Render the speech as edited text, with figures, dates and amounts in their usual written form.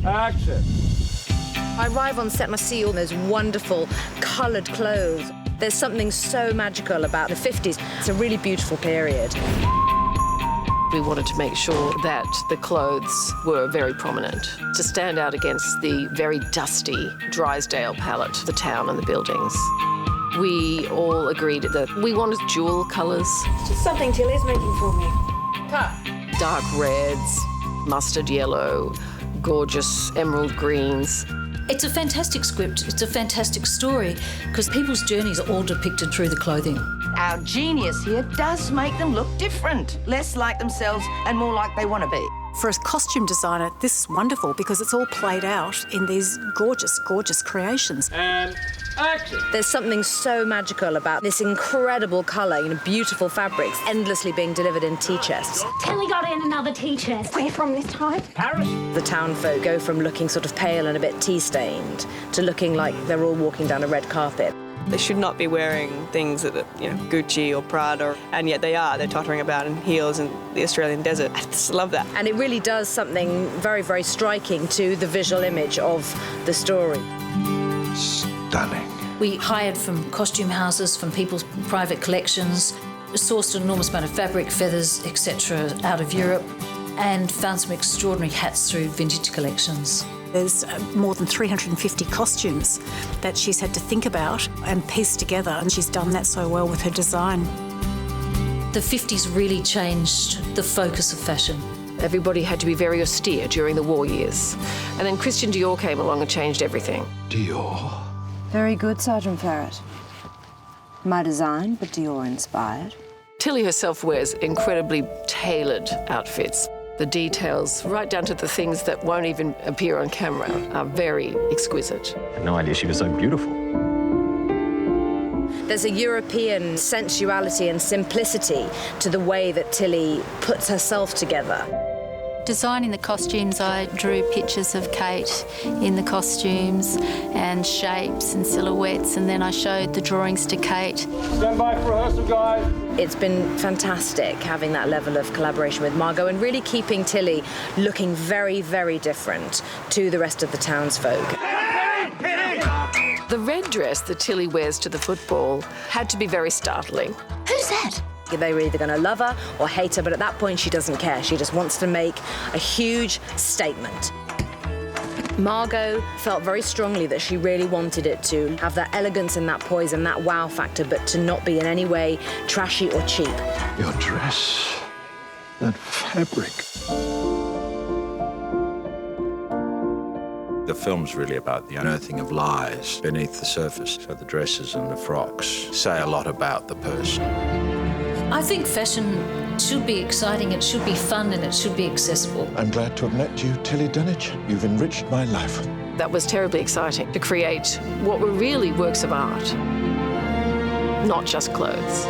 Action. I arrive on set and I see all those wonderful coloured clothes. There's something so magical about the 50s. It's a really beautiful period. We wanted to make sure that the clothes were very prominent, to stand out against the very dusty Drysdale palette, the town and the buildings. We all agreed that we wanted jewel colours. Just something Tilly's making for me. Cut. Dark reds, mustard yellow, gorgeous emerald greens. It's a fantastic script, it's a fantastic story, because people's journeys are all depicted through the clothing. Our genius here does make them look different, less like themselves and more like they want to be. For a costume designer, this is wonderful because it's all played out in these gorgeous, gorgeous creations. And action. There's something so magical about this incredible colour, beautiful fabrics, endlessly being delivered in tea chests. Tilly got in another tea chest. Where from this time? Paris. The town folk go from looking sort of pale and a bit tea-stained to looking like they're all walking down a red carpet. They should not be wearing things that are, Gucci or Prada, and yet they are. They're tottering about in heels in the Australian desert. I just love that. And it really does something very, very striking to the visual image of the story. Stunning. We hired from costume houses, from people's private collections, sourced an enormous amount of fabric, feathers, etc. out of Europe, and found some extraordinary hats through vintage collections. There's more than 350 costumes that she's had to think about and piece together, and she's done that so well with her design. The 50s really changed the focus of fashion. Everybody had to be very austere during the war years. And then Christian Dior came along and changed everything. Dior. Very good, Sergeant Featurette. My design, but Dior inspired. Tilly herself wears incredibly tailored outfits. The details, right down to the things that won't even appear on camera, are very exquisite. I had no idea she was so beautiful. There's a European sensuality and simplicity to the way that Tilly puts herself together. Designing the costumes, I drew pictures of Kate in the costumes and shapes and silhouettes, and then I showed the drawings to Kate. Stand by for rehearsal, guys. It's been fantastic having that level of collaboration with Margot and really keeping Tilly looking very, very different to the rest of the townsfolk. The red dress that Tilly wears to the football had to be very startling. Who's that? They were either going to love her or hate her, but at that point she doesn't care. She just wants to make a huge statement. Margot felt very strongly that she really wanted it to have that elegance and that poise and that wow factor, but to not be in any way trashy or cheap. Your dress, that fabric. The film's really about the unearthing of lies beneath the surface. So the dresses and the frocks say a lot about the person. I think fashion should be exciting, it should be fun, and it should be accessible. I'm glad to have met you, Tilly Dunwich. You've enriched my life. That was terribly exciting, to create what were really works of art, not just clothes.